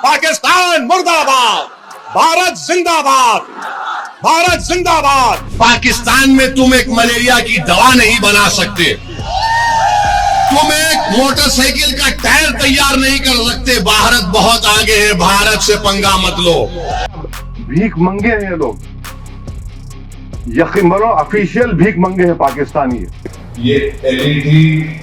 पाकिस्तान मुर्दाबाद, भारत जिंदाबाद, भारत जिंदाबाद। पाकिस्तान में तुम एक मलेरिया की दवा नहीं बना सकते, तुम एक मोटरसाइकिल का टायर तैयार नहीं कर सकते। भारत बहुत आगे है, भारत से पंगा मत लो। भीख मंगे हैं ये लोग, यकीन मानो ऑफिशियल भीख मंगे हैं पाकिस्तानी। ये एलईडी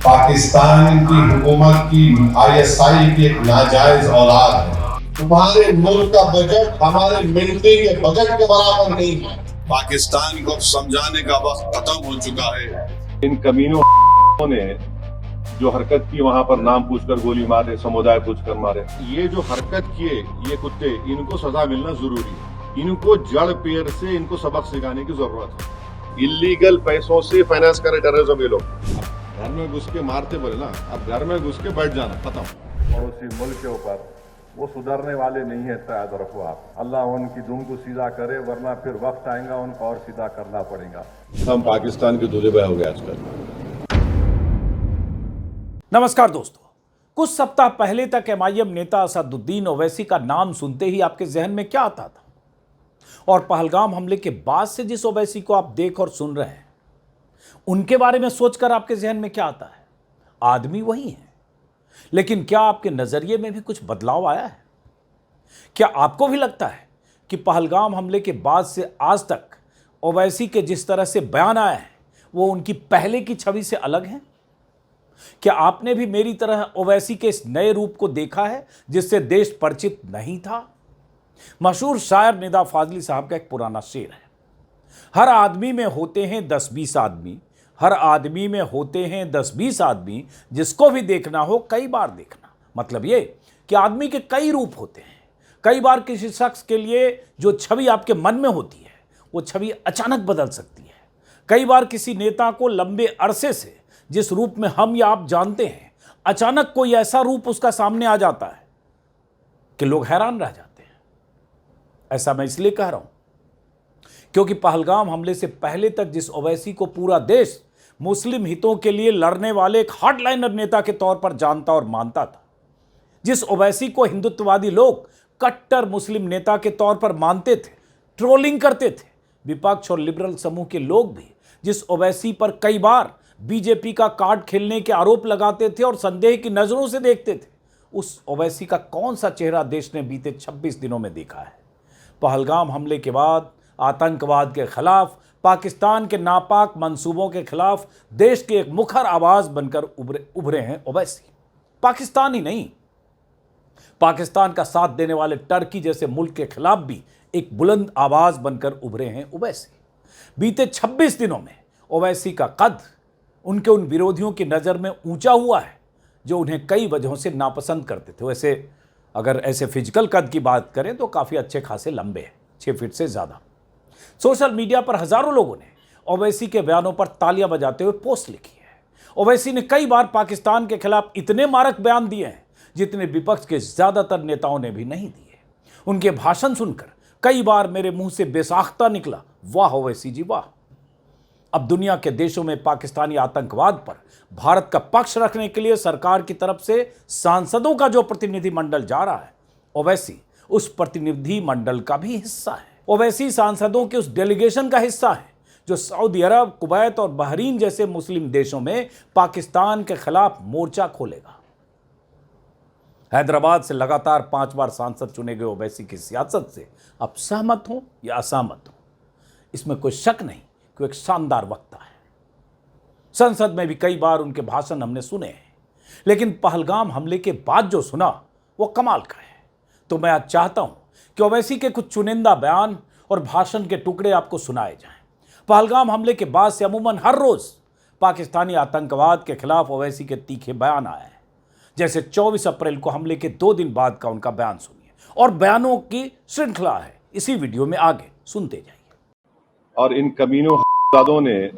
पाकिस्तान की हुकूमत की आईएसआई की एक नाजायज औलाद है। तुम्हारे मुल्क का बजट हमारे मिलिट्री के बजट के बराबर नहीं है। पाकिस्तान को समझाने का वक्त खत्म हो चुका है। इन कमीनों ने जो हरकत की, वहां पर नाम पूछकर गोली मारे, समुदाय पूछकर मारे। ये जो हरकत किए ये कुत्ते, इनको सजा मिलना जरूरी है। इनको जड़ पेड़ से इनको सबक सिखाने की जरूरत है। इलीगल पैसों से फाइनेंस करे टेररिज्म ये लोग। घर में घुस के मारते बोले ना, अब घर में घुस के बैठ जाना, खत्म। पड़ोसी मुल्क के ऊपर वो सुधरने वाले नहीं है, याद रखो आप। अल्लाह उनकी दुम को सीधा करे, वरना फिर वक्त आएगा उनको और सीधा करना पड़ेगा। हम पाकिस्तान के दूल्हे भाई हो गए आजकल। नमस्कार दोस्तों, कुछ सप्ताह पहले तक एमआईएम नेता असदुद्दीन ओवैसी का नाम सुनते ही आपके जहन में क्या आता था? और पहलगाम हमले के बाद से जिस ओवैसी को आप देख और सुन रहे हैं, उनके बारे में सोचकर आपके जहन में क्या आता है? आदमी वही है, लेकिन क्या आपके नजरिए में भी कुछ बदलाव आया है? क्या आपको भी लगता है कि पहलगाम हमले के बाद से आज तक ओवैसी के जिस तरह से बयान आए हैं वो उनकी पहले की छवि से अलग हैं? क्या आपने भी मेरी तरह ओवैसी के इस नए रूप को देखा है जिससे देश परिचित नहीं था? मशहूर शायर निदा फाजली साहब का एक पुराना शेर है, हर आदमी में होते हैं 10-20 आदमी, हर आदमी में होते हैं 10-20 आदमी, जिसको भी देखना हो कई बार देखना। मतलब ये कि आदमी के कई रूप होते हैं। कई बार किसी शख्स के लिए जो छवि आपके मन में होती है वो छवि अचानक बदल सकती है। कई बार किसी नेता को लंबे अरसे से जिस रूप में हम या आप जानते हैं, अचानक कोई ऐसा रूप उसका सामने आ जाता है कि लोग हैरान रह जाते हैं। ऐसा मैं इसलिए कह रहा हूं क्योंकि पहलगाम हमले से पहले तक जिस ओवैसी को पूरा देश मुस्लिम हितों के लिए लड़ने वाले एक हार्डलाइनर नेता के तौर पर जानता और मानता था, जिस ओवैसी को हिंदुत्ववादी लोग कट्टर मुस्लिम नेता के तौर पर मानते थे, ट्रोलिंग करते थे, विपक्ष और लिबरल समूह के लोग भी जिस ओवैसी पर कई बार बीजेपी का कार्ड खेलने के आरोप लगाते थे और संदेह की नजरों से देखते थे, उस ओवैसी का कौन सा चेहरा देश ने बीते 26 दिनों में देखा है? पहलगाम हमले के बाद आतंकवाद के खिलाफ, पाकिस्तान के नापाक मंसूबों के खिलाफ देश की एक मुखर आवाज बनकर उभरे हैं ओवैसी। पाकिस्तान ही नहीं, पाकिस्तान का साथ देने वाले टर्की जैसे मुल्क के खिलाफ भी एक बुलंद आवाज बनकर उभरे हैं ओवैसी। बीते 26 दिनों में ओवैसी का कद उनके उन विरोधियों की नज़र में ऊंचा हुआ है जो उन्हें कई वजहों से नापसंद करते थे। वैसे अगर ऐसे फिजिकल कद की बात करें तो काफ़ी अच्छे खासे लंबे हैं, 6 फीट से ज़्यादा। सोशल मीडिया पर हज़ारों लोगों ने ओवैसी के बयानों पर तालियां बजाते हुए पोस्ट लिखी है। ओवैसी ने कई बार पाकिस्तान के खिलाफ इतने मारक बयान दिए हैं जितने विपक्ष के ज़्यादातर नेताओं ने भी नहीं दिए। उनके भाषण सुनकर कई बार मेरे मुंह से बेसाख्ता निकला, वाह ओवैसी जी वाह। अब दुनिया के देशों में पाकिस्तानी आतंकवाद पर भारत का पक्ष रखने के लिए सरकार की तरफ से सांसदों का जो प्रतिनिधि मंडल जा रहा है, ओवैसी उस प्रतिनिधि मंडल का भी हिस्सा है। ओवैसी सांसदों के उस डेलीगेशन का हिस्सा है जो सऊदी अरब, कुवैत और बहरीन जैसे मुस्लिम देशों में पाकिस्तान के खिलाफ मोर्चा खोलेगा। हैदराबाद से लगातार 5 बार सांसद चुने गए ओवैसी की सियासत से अब सहमत हो या असहमत हो, इसमें कोई शक नहीं कि वो एक शानदार वक्ता है। संसद में भी कई बार उनके भाषण हमने सुने हैं, लेकिन पहलगाम हमले के बाद जो सुना वो कमाल का है। तो मैं आज चाहता हूं कि ओवैसी के कुछ चुनिंदा बयान और भाषण के टुकड़े आपको सुनाए जाएं। पहलगाम हमले के बाद से अमूमन हर रोज पाकिस्तानी आतंकवाद के खिलाफ ओवैसी के तीखे बयान आए हैं। जैसे 24 अप्रैल को हमले के 2 दिन बाद का उनका बयान सुनिए, और बयानों की श्रृंखला है इसी वीडियो में, आगे सुनते जाइए। और इन कमीनों दादों ने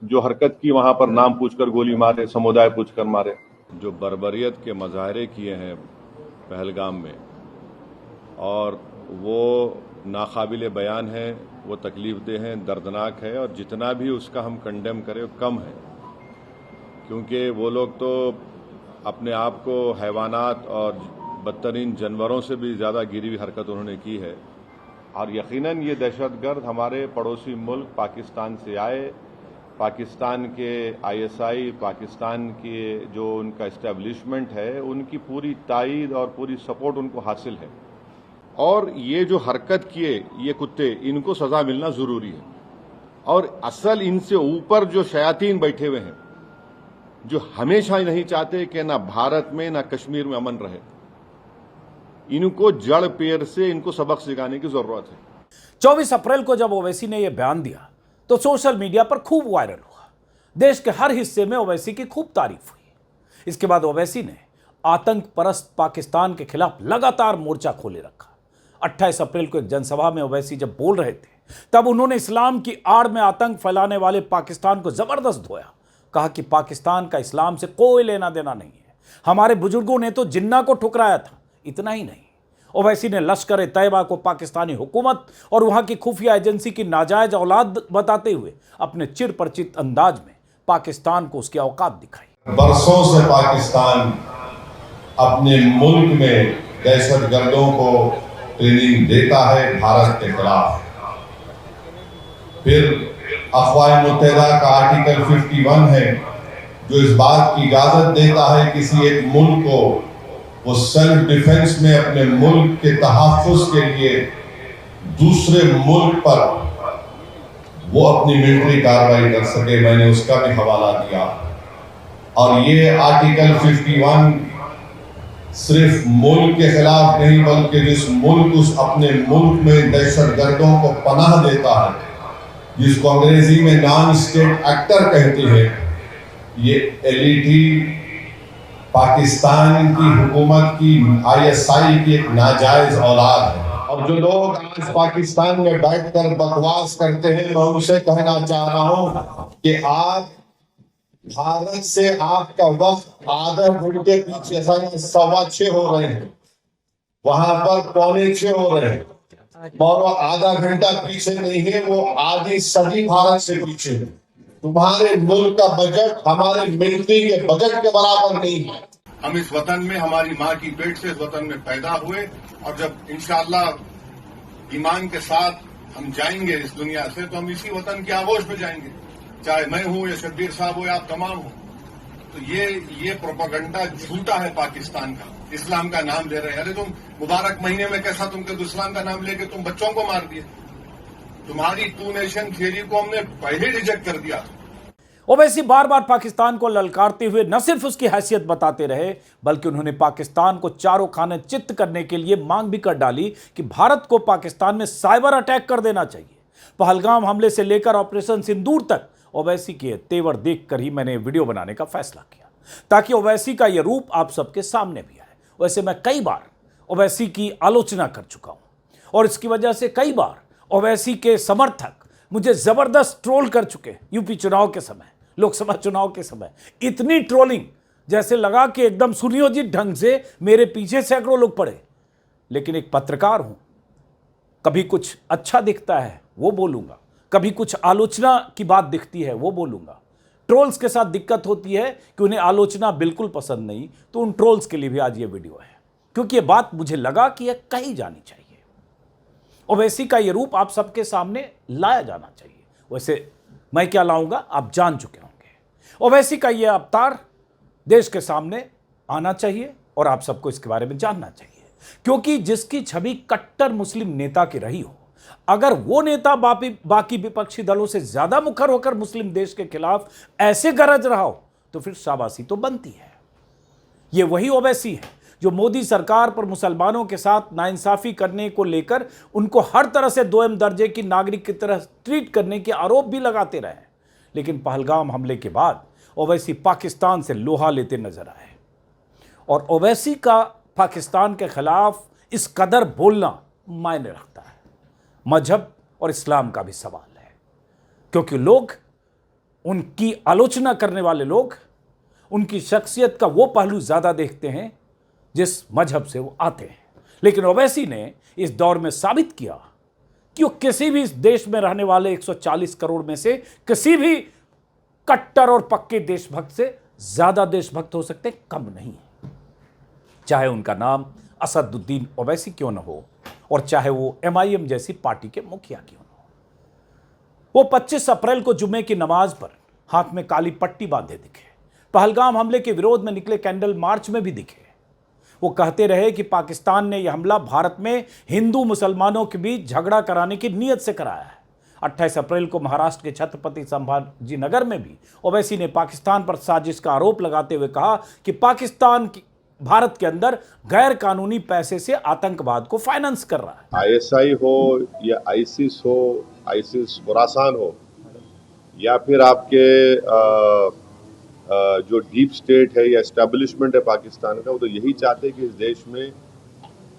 जो हरकत की, वहां पर नाम पूछकर गोली मारे, समुदाय पूछकर मारे। जो बर्बरियत के मजाहरे किए हैं पहलगाम में, और वो नाकाबिले बयान है, वो तकलीफदेह हैं, दर्दनाक है, और जितना भी उसका हम कंडेम करें कम है, क्योंकि वो लोग तो अपने आप को हैवानात और बदतरीन जानवरों से भी ज़्यादा गिरी हुई हरकत उन्होंने की है। और यकीनन ये दहशतगर्द हमारे पड़ोसी मुल्क पाकिस्तान से आए, पाकिस्तान के आईएसआई, पाकिस्तान के जो उनका इस्टेब्लिशमेंट है, उनकी पूरी तायीद और पूरी सपोर्ट उनको हासिल है। और ये जो हरकत किए ये कुत्ते, इनको सज़ा मिलना ज़रूरी है। और असल इनसे ऊपर जो शयातीन बैठे हुए हैं, जो हमेशा ही नहीं चाहते कि ना भारत में ना कश्मीर में अमन रहे, इनको जड़ पेड़ से इनको सबक सिखाने की जरूरत है। 24 अप्रैल को जब ओवैसी ने यह बयान दिया तो सोशल मीडिया पर खूब वायरल हुआ। देश के हर हिस्से में ओवैसी की खूब तारीफ हुई। इसके बाद ओवैसी ने आतंक परस्त पाकिस्तान के खिलाफ लगातार मोर्चा खोले रखा। 28 अप्रैल को एक जनसभा में ओवैसी जब बोल रहे थे तब उन्होंने इस्लाम की आड़ में आतंक फैलाने वाले पाकिस्तान को जबरदस्त धोया। कहा कि पाकिस्तान का इस्लाम से कोई लेना देना नहीं है, हमारे बुजुर्गों ने तो जिन्ना को ठुकराया था। इतना ही नहीं, ओवैसी ने लश्कर तैयबा को पाकिस्तानी हुकूमत और वहां की खुफिया एजेंसी की नाजायज औलाद बताते हुए अपने चिर परिचित अंदाज में पाकिस्तान को उसकी औकात दिखाई। बरसों से पाकिस्तान अपने मुल्क में दहशतगर्दों को ट्रेनिंग देता है भारत के खिलाफ। फिर अक़वाम मुत्तहिदा का आर्टिकल 51 है जो इस बात की इजाजत देता है किसी एक मुल्क को वो सेल्फ डिफेंस में अपने मुल्क के तहफ़्फ़ुज़ के लिए दूसरे मुल्क पर वो अपनी मिलिट्री कार्रवाई कर सके। मैंने उसका भी हवाला दिया। और ये आर्टिकल 51 सिर्फ मुल्क के खिलाफ नहीं, बल्कि जिस मुल्क उस अपने मुल्क में दहशतगर्दों को पनाह देता है, जिसको अंग्रेजी में नॉन स्टेट एक्टर कहते हैं, ये एलईटी पाकिस्तान की हुकूमत की आईएसआई की एक नाजायज औलाद है। और जो लोग आज पाकिस्तान में बैठकर बकवास करते हैं, मैं उनसे कहना चाह रहा हूं कि आज भारत से आपका वक्त आधा घंटे पीछे 6:15 हो रहे हैं, वहां पर 6:45 हो रहे हैं, और वो आधा घंटा पीछे नहीं है, वो आधी सदी भारत से पीछे है। तुम्हारे मुल्क का बजट हमारे मिलिट्री के बजट के बराबर नहीं है। हम इस वतन में हमारी माँ की पेट से इस वतन में पैदा हुए, और जब इंशाअल्लाह ईमान के साथ हम जाएंगे इस दुनिया से, तो हम इसी वतन की आगोश में जाएंगे, चाहे मैं हूं या शब्बीर साहब हो या आप तमाम हो। तो ये प्रोपेगेंडा झूठा है पाकिस्तान का। इस्लाम का नाम ले रहे हैं। अरे तुम मुबारक महीने में कैसा तुमके इस्लाम का नाम लेके तुम बच्चों को मार दिए। तुम्हारी टू नेशन थियरी को हमने पहले रिजेक्ट कर दिया। ओवैसी बार बार पाकिस्तान को ललकारते हुए न सिर्फ उसकी हैसियत बताते रहे, बल्कि उन्होंने पाकिस्तान को चारों खाने चित्त करने के लिए मांग भी कर डाली कि भारत को पाकिस्तान में साइबर अटैक कर देना चाहिए। पहलगाम हमले से लेकर ऑपरेशन सिंदूर तक ओवैसी के तेवर देखकर ही मैंने वीडियो बनाने का फैसला किया, ताकि ओवैसी का यह रूप आप सबके सामने भी आए। वैसे मैं कई बार ओवैसी की आलोचना कर चुका हूं और इसकी वजह से कई बार ओवैसी के समर्थक मुझे जबरदस्त ट्रोल कर चुके। यूपी चुनाव के समय, लोकसभा चुनाव के समय इतनी ट्रोलिंग, जैसे लगा कि एकदम सुनियोजित ढंग से मेरे पीछे सैकड़ों लोग पड़े। लेकिन एक पत्रकार हूं, कभी कुछ अच्छा दिखता है वो बोलूंगा, कभी कुछ आलोचना की बात दिखती है वो बोलूंगा। ट्रोल्स के साथ दिक्कत होती है कि उन्हें आलोचना बिल्कुल पसंद नहीं, तो उन ट्रोल्स के लिए भी आज ये वीडियो है, क्योंकि ये बात मुझे लगा कि यह कही जानी चाहिए। ओवैसी का ये रूप आप सबके सामने लाया जाना चाहिए। वैसे मैं क्या लाऊंगा आप जान चुके होंगे। ओवैसी का ये अवतार देश के सामने आना चाहिए और आप सबको इसके बारे में जानना चाहिए, क्योंकि जिसकी छवि कट्टर मुस्लिम नेता की रही हो, अगर वो नेता बाकी विपक्षी दलों से ज्यादा मुखर होकर मुस्लिम देश के खिलाफ ऐसे गरज रहा हो, तो फिर शाबाशी तो बनती है। ये वही ओवैसी है जो मोदी सरकार पर मुसलमानों के साथ नाइंसाफी करने को लेकर उनको हर तरह से दोयम दर्जे की नागरिक की तरह ट्रीट करने के आरोप भी लगाते रहे। लेकिन पहलगाम हमले के बाद ओवैसी पाकिस्तान से लोहा लेते नजर आए, और ओवैसी का पाकिस्तान के खिलाफ इस कदर बोलना मायने रखता है। मजहब और इस्लाम का भी सवाल है, क्योंकि लोग, उनकी आलोचना करने वाले लोग, उनकी शख्सियत का वो पहलू ज़्यादा देखते हैं जिस मजहब से वो आते हैं। लेकिन ओवैसी ने इस दौर में साबित किया कि वो किसी भी इस देश में रहने वाले 140 करोड़ में से किसी भी कट्टर और पक्के देशभक्त से ज़्यादा देशभक्त हो सकते, कम नहीं, चाहे उनका नाम असदुद्दीन ओवैसी क्यों न हो और चाहे वो MIM जैसी पार्टी के मुखिया क्यों न हो। वो 25 अप्रैल को जुमे की नमाज पर हाथ में काली पट्टी बांधे दिखे, पहलगाम हमले के विरोध में निकले कैंडल मार्च में भी दिखे। वो कहते रहे कि पाकिस्तान ने यह हमला भारत में हिंदू मुसलमानों के बीच झगड़ा कराने की नीयत से कराया है। 28 अप्रैल को महाराष्ट्र के छत्रपति संभाजी नगर में भी ओवैसी ने पाकिस्तान पर साजिश का आरोप लगाते हुए कहा कि पाकिस्तान की भारत के अंदर गैर कानूनी पैसे से आतंकवाद को फाइनेंस कर रहा है। ISI हो या ISIS हो, ISIS खुरासान हो, या फिर आपके जो डीप स्टेट है या एस्टेब्लिशमेंट है पाकिस्तान का, वो तो यही चाहते हैं कि इस देश में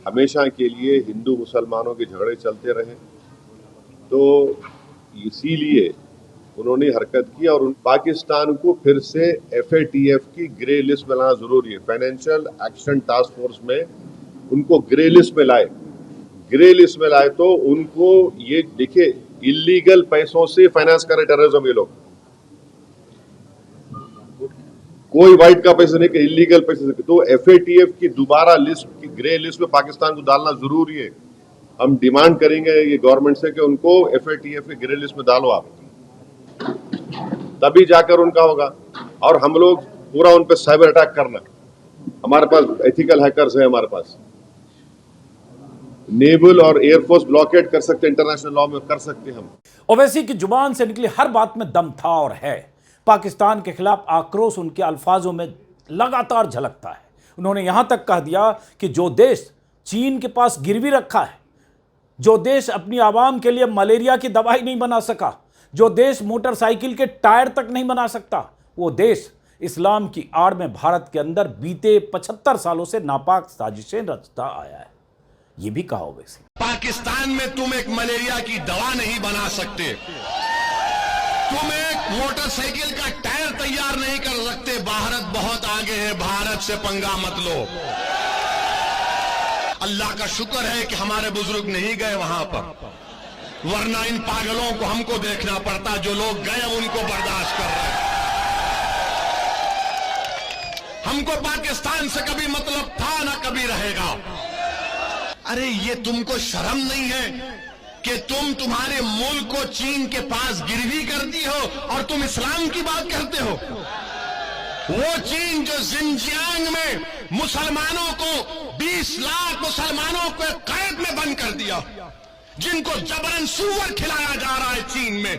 हमेशा के लिए हिंदू मुसलमानों के झगड़े चलते रहें। तो इसीलिए उन्होंने हरकत की और पाकिस्तान को फिर से FATF की ग्रे लिस्ट में लाना जरूरी है। फाइनेंशियल एक्शन टास्क फोर्स में उनको ग्रे लिस्ट में लाए। ग्रे लिस्ट में लाए तो उनको ये देखिए, इलीगल पैसों से फाइनेंस करे टेररिज्म ये लोग, कोई व्हाइट का पैसा नहीं कि इलीगल पैसे से। तो FATF की दोबारा लिस्ट की ग्रे लिस्ट में पाकिस्तान को डालना जरूरी है। हम डिमांड करेंगे ये गवर्नमेंट से कि उनको FATF की ग्रे लिस्ट में डालो आप, तभी जाकर उनका होगा। और हम लोग पूरा उन पे साइबर अटैक करना, हमारे पास एथिकल हैकर्स है, हमारे पास नेवल और एयरफोर्स ब्लॉकेट कर सकते, इंटरनेशनल लॉ में कर सकते हम। ओवैसी की जुबान से निकली हर बात में दम था और है। पाकिस्तान के खिलाफ आक्रोश उनके अल्फाजों में लगातार झलकता है। उन्होंने यहां तक कह दिया कि जो देश चीन के पास गिरवी रखा है, जो देश अपनी आवाम के लिए मलेरिया की दवाई नहीं बना सका, जो देश मोटरसाइकिल के टायर तक नहीं बना सकता, वो देश इस्लाम की आड़ में भारत के अंदर बीते 75 सालों से नापाक साजिशें रचता आया है। ये भी कहा ओवैसी। पाकिस्तान में तुम एक मलेरिया की दवा नहीं बना सकते, तुम एक मोटरसाइकिल का टायर तैयार नहीं कर सकते। भारत बहुत आगे है, भारत से पंगा मत लो। अल्लाह का शुक्र है कि हमारे बुजुर्ग नहीं गए वहां पर, वरना इन पागलों को हमको देखना पड़ता। जो लोग गए उनको बर्दाश्त कर रहे हैं। हमको पाकिस्तान से कभी मतलब था, ना कभी रहेगा। अरे ये तुमको शर्म नहीं है कि तुम्हारे मुल्क को चीन के पास गिरवी कर दी हो और तुम इस्लाम की बात करते हो? वो चीन जो जिनजियांग में मुसलमानों को 20 लाख मुसलमानों को कैद में बंद कर दिया, जिनको जबरन सूअर खिलाया जा रहा है चीन में,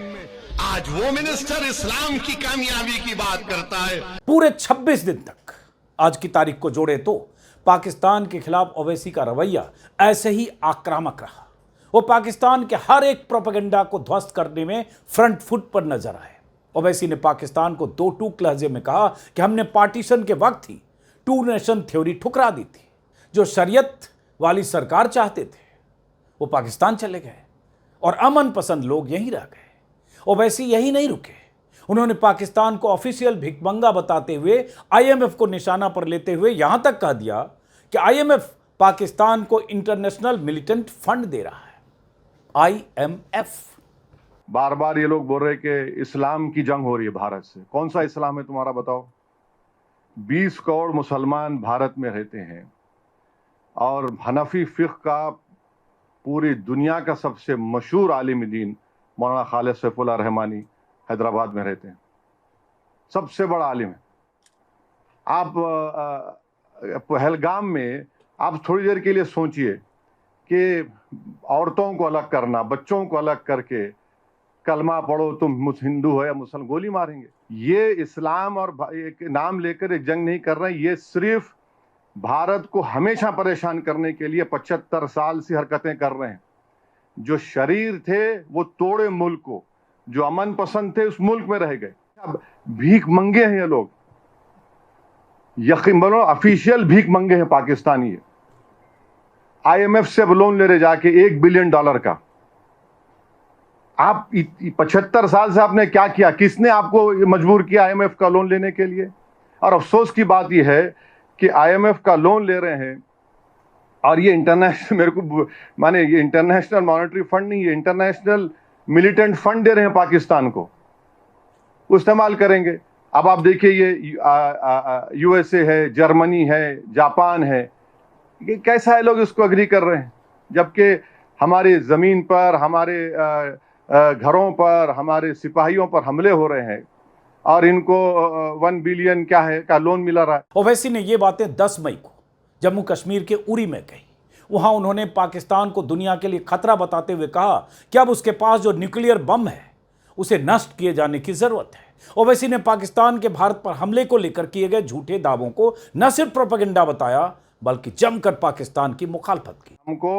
आज वो मिनिस्टर इस्लाम की कामयाबी की बात करता है। पूरे 26 दिन तक आज की तारीख को जोड़े तो पाकिस्तान के खिलाफ ओवैसी का रवैया ऐसे ही आक्रामक रहा। वो पाकिस्तान के हर एक प्रोपेगेंडा को ध्वस्त करने में फ्रंट फुट पर नजर आए। ओवैसी ने पाकिस्तान को दो टूक लहजे में कहा कि हमने पार्टीशन के वक्त ही 2 नेशन थ्योरी ठुकरा दी थी। जो शरीयत वाली सरकार चाहते थे वो पाकिस्तान चले गए और अमन पसंद लोग यहीं रह गए। ओवैसी यही नहीं रुके, उन्होंने पाकिस्तान को ऑफिशियल भिखमंगा बताते हुए IMF को निशाना पर लेते हुए यहां तक कह दिया कि IMF पाकिस्तान को इंटरनेशनल मिलिटेंट फंड दे रहा है। IMF बार बार ये लोग बोल रहे कि इस्लाम की जंग हो रही है भारत से। कौन सा इस्लाम है तुम्हारा, बताओ? 20 करोड़ मुसलमान भारत में रहते हैं और हनफी फिक़्ह का पूरी दुनिया का सबसे मशहूर आलिम दीन मौलाना खालिद सैफुल्लाह रहमानी हैदराबाद में रहते हैं, सबसे बड़ा आलिम है। आप पहलगाम में आप थोड़ी देर के लिए सोचिए कि औरतों को अलग करना, बच्चों को अलग करके कलमा पढ़ो तुम हिंदू हो या मुसलमान, गोली मारेंगे। ये इस्लाम और एक नाम लेकर एक जंग नहीं कर रहे हैं, ये सिर्फ भारत को हमेशा परेशान करने के लिए 75 साल से हरकतें कर रहे हैं। जो शरीर थे वो तोड़े मुल्क को, जो अमन पसंद थे उस मुल्क में रह गए। अब भीख मंगे हैं ये लोग, यकीन बोलो ऑफिशियल भीख मंगे हैं पाकिस्तानी। IMF से लोन ले रहे जाके $1 बिलियन का। आप 75 साल से आपने क्या किया? किसने आपको मजबूर किया IMF का लोन लेने के लिए? और अफसोस की बात यह है कि IMF का लोन ले रहे हैं और ये इंटरनेशनल, मेरे को माने ये इंटरनेशनल मॉनेटरी फंड नहीं, ये इंटरनेशनल मिलिटेंट फंड दे रहे हैं पाकिस्तान को, वो इस्तेमाल करेंगे। अब आप देखिए ये USA है, जर्मनी है, जापान है, कि कैसा है लोग इसको अग्री कर रहे हैं, जबकि हमारी ज़मीन पर, हमारे घरों पर, हमारे सिपाहियों पर हमले हो रहे हैं और इनको 1 बिलियन क्या है का लोन मिला रहा है। ओवैसी ने ये बातें 10 मई को जम्मू कश्मीर के उरी में कही। वहां उन्होंने पाकिस्तान को दुनिया के लिए खतरा बताते हुए कहा कि अब उसके पास जो न्यूक्लियर बम है उसे नष्ट किए जाने की जरूरत है। ओवैसी ने पाकिस्तान के भारत पर हमले को लेकर किए गए झूठे दावों को न सिर्फ प्रोपेगेंडा बताया बल्कि जमकर पाकिस्तान की मुखालफत की। हमको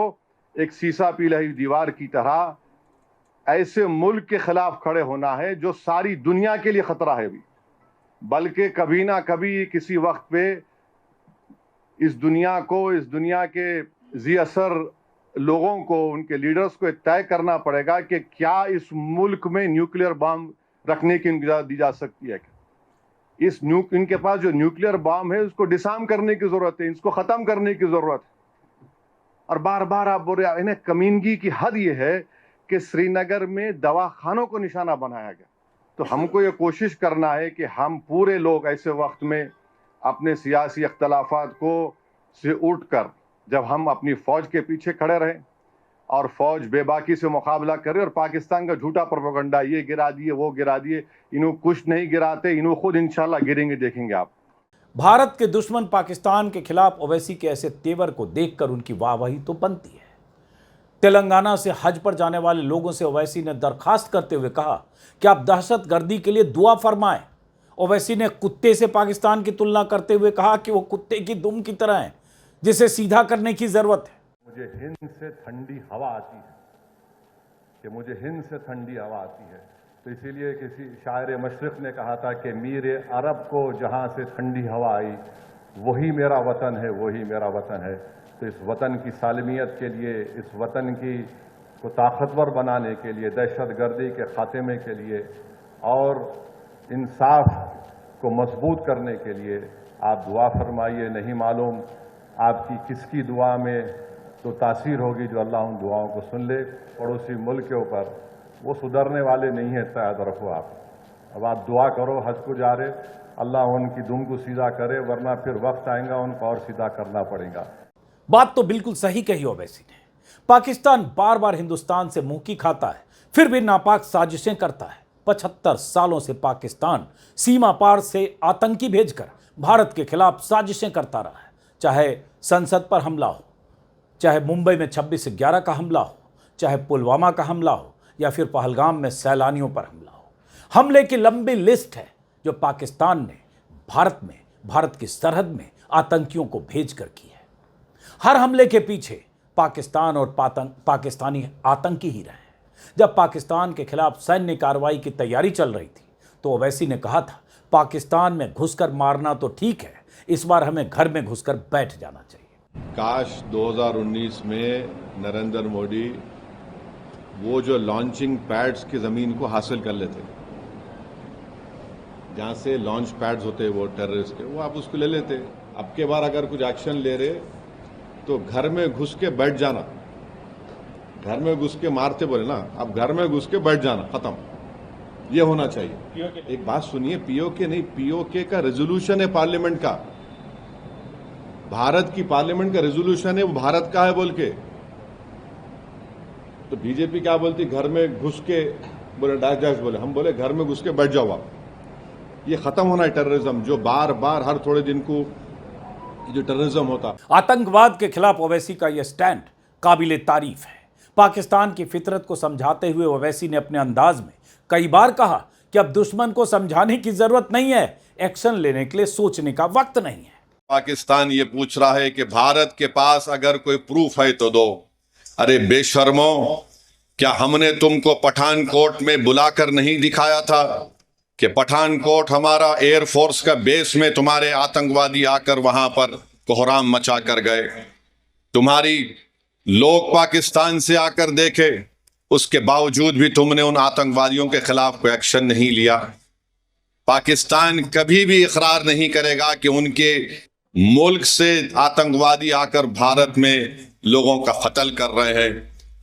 एक शीशा पीली दीवार की तरह ऐसे मुल्क के खिलाफ खड़े होना है जो सारी दुनिया के लिए खतरा है भी, बल्कि कभी ना कभी किसी वक्त पे इस दुनिया को, इस दुनिया के जी असर लोगों को, उनके लीडर्स को तय करना पड़ेगा कि क्या इस मुल्क में न्यूक्लियर बम रखने की इजाज़त दी जा सकती है। इनके पास जो न्यूक्लियर बम है उसको डिसआर्म करने की जरूरत है, इसको खत्म करने की जरूरत है। और बार बार आप बोल रहे, इन्हें कमीनगी की हद ये है कि श्रीनगर में दवाखानों को निशाना बनाया गया। तो हमको ये कोशिश करना है कि हम पूरे लोग ऐसे वक्त में अपने सियासी अख्तलाफात को से उठकर जब हम अपनी फौज के पीछे खड़े रहें और फौज बेबाकी से मुकाबला करे और पाकिस्तान का झूठा प्रोपेगेंडा, ये गिरा दिए, वो गिरा दिए, इन्हों कुछ नहीं गिराते, इन्हों खुद इंशाल्लाह गिरेंगे, देखेंगे आप। भारत के दुश्मन पाकिस्तान के खिलाफ ओवैसी के ऐसे तेवर को देखकर उनकी वाहवाही तो बनती है। तेलंगाना से हज पर जाने वाले लोगों से ओवैसी ने दरखास्त करते हुए कहा कि आप दहशतगर्दी के लिए दुआ फरमाएं। ओवैसी ने कुत्ते से पाकिस्तान की तुलना करते हुए कहा कि वो कुत्ते की दुम की तरह है जिसे सीधा करने की जरूरत है। मुझे हिंद से ठंडी हवा आती है, कि मुझे हिंद से ठंडी हवा आती है। तो इसीलिए किसी शायर मशरिक़ ने कहा था कि मीर अरब को जहाँ से ठंडी हवा आई वही मेरा वतन है, वही मेरा वतन है। तो इस वतन की सालमियत के लिए, इस वतन की को ताकतवर बनाने के लिए, दहशतगर्दी के खात्मे के लिए और इंसाफ को मजबूत करने के लिए आप दुआ फरमाइए। नहीं मालूम आपकी किसकी दुआ में तो तासीर होगी जो अल्लाह उन दुआओं को सुन ले। पड़ोसी मुल्क के ऊपर वो सुधरने वाले नहीं है, याद रखो आप। अब आप दुआ करो, हज को जा रहे, अल्लाह उनकी दुम को सीधा करे, वरना फिर वक्त आएगा उनको और सीधा करना पड़ेगा। बात तो बिल्कुल सही कही ओवैसी ने। पाकिस्तान बार बार हिंदुस्तान से मुंह की खाता है, फिर भी नापाक साजिशें करता है। 75 सालों से पाकिस्तान सीमा पार से आतंकी भेजकर भारत के खिलाफ साजिशें करता रहा है। चाहे संसद पर हमला हो, चाहे मुंबई में 26/11 का हमला हो, चाहे पुलवामा का हमला हो या फिर पहलगाम में सैलानियों पर हमला हो। हमले की लंबी लिस्ट है जो पाकिस्तान ने भारत की सरहद में आतंकियों को भेजकर की है। हर हमले के पीछे पाकिस्तान और पाकिस्तानी आतंकी ही रहे हैं। जब पाकिस्तान के खिलाफ सैन्य कार्रवाई की तैयारी चल रही थी तो ओवैसी ने कहा था, पाकिस्तान में घुसकर मारना तो ठीक है, इस बार हमें घर में घुसकर बैठ जाना चाहिए। काश 2019 में नरेंद्र मोदी वो जो लॉन्चिंग पैड्स की जमीन को हासिल कर लेते, जहां से लॉन्च पैड्स होते वो टेररिस्ट के, वो आप उसको ले लेते। अब के बार अगर कुछ एक्शन ले रहे तो घर में घुस के बैठ जाना, घर में घुस के मारते बोले ना, अब घर में घुस के बैठ जाना, खत्म। ये होना चाहिए। एक बात सुनिए, पीओके नहीं, पीओके का रेजोल्यूशन है पार्लियामेंट का, भारत की पार्लियामेंट का रेजोल्यूशन है, वो भारत का है बोल के। तो बीजेपी क्या बोलती, घर में घुस के बोले, डायरेक्ट बोले, हम बोले घर में घुस के बैठ जाओ आप। ये खत्म होना है टेररिज्म, जो बार बार हर थोड़े दिन को जो टेररिज्म होता। आतंकवाद के खिलाफ ओवैसी का यह स्टैंड काबिले तारीफ है। पाकिस्तान की फितरत को समझाते हुए ओवैसी ने अपने अंदाज में कई बार कहा कि अब दुश्मन को समझाने की जरूरत नहीं है, एक्शन लेने के लिए सोचने का वक्त नहीं है। पाकिस्तान ये पूछ रहा है कि भारत के पास अगर कोई प्रूफ है तो दो। अरे बेशर्मो, क्या हमने तुमको पठानकोट में बुलाकर नहीं दिखाया था कि पठानकोट हमारा एयरफोर्स का बेस में तुम्हारे आतंकवादी आकर वहां पर कोहराम मचा कर गए। तुम्हारी लोग पाकिस्तान से आकर देखे, उसके बावजूद भी तुमने उन आतंकवादियों के खिलाफ कोई एक्शन नहीं लिया। पाकिस्तान कभी भी इकरार नहीं करेगा कि उनके मुल्क से आतंकवादी आकर भारत में लोगों का कत्ल कर रहे हैं।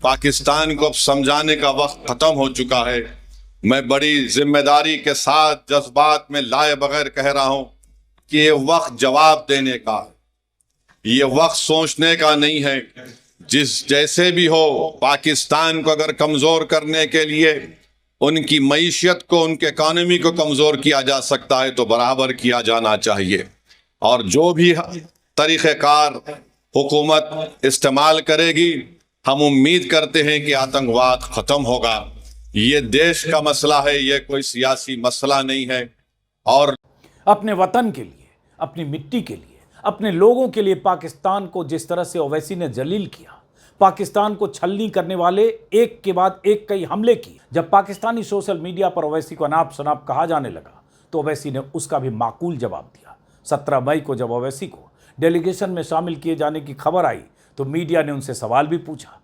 पाकिस्तान को अब समझाने का वक्त खत्म हो चुका है। मैं बड़ी जिम्मेदारी के साथ जज्बात में लाए बगैर कह रहा हूं कि ये वक्त जवाब देने का है। ये वक्त सोचने का नहीं है। जैसे भी हो, पाकिस्तान को अगर कमजोर करने के लिए उनकी मईशत को, उनके इकॉनमी को कमजोर किया जा सकता है तो बराबर किया जाना चाहिए। और जो भी तरीक़ेकार हुकूमत इस्तेमाल करेगी, हम उम्मीद करते हैं कि आतंकवाद खत्म होगा। ये देश का मसला है, ये कोई सियासी मसला नहीं है। और अपने वतन के लिए, अपनी मिट्टी के लिए, अपने लोगों के लिए पाकिस्तान को जिस तरह से ओवैसी ने जलील किया, पाकिस्तान को छलनी करने वाले एक के बाद एक कई हमले किए। जब पाकिस्तानी सोशल मीडिया पर ओवैसी को अनाप शनाप कहा जाने लगा तो ओवैसी ने उसका भी माकूल जवाब दिया। 17 मई को जब ओवैसी को डेलीगेशन में शामिल किए जाने की खबर आई तो मीडिया ने उनसे सवाल भी पूछा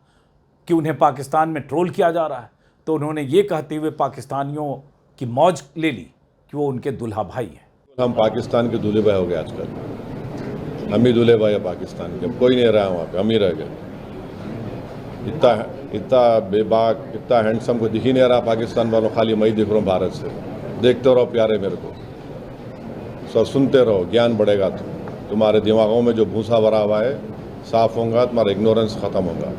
कि उन्हें पाकिस्तान में ट्रोल किया जा रहा है, तो उन्होंने ये कहते हुए पाकिस्तानियों की मौज ले ली कि वो उनके दुल्हा भाई हैं। हम पाकिस्तान के दूल्हे भाई हो गए आजकल। हम ही दूल्हे भाई है पाकिस्तान के, कोई नहीं रहा वहाँ पे, हम ही रह गए। इतना बेबाक, इतना हैंडसम को दिख ही नहीं रहा पाकिस्तान वालों, खाली मैं ही दिख रहा हूँ भारत से। देखते रहो प्यारे मेरे को, सब सुनते रहो, ज्ञान बढ़ेगा। तुम्हारे दिमागों में जो भूसा भरा हुआ है साफ होगा, तुम्हारा इग्नोरेंस खत्म होगा।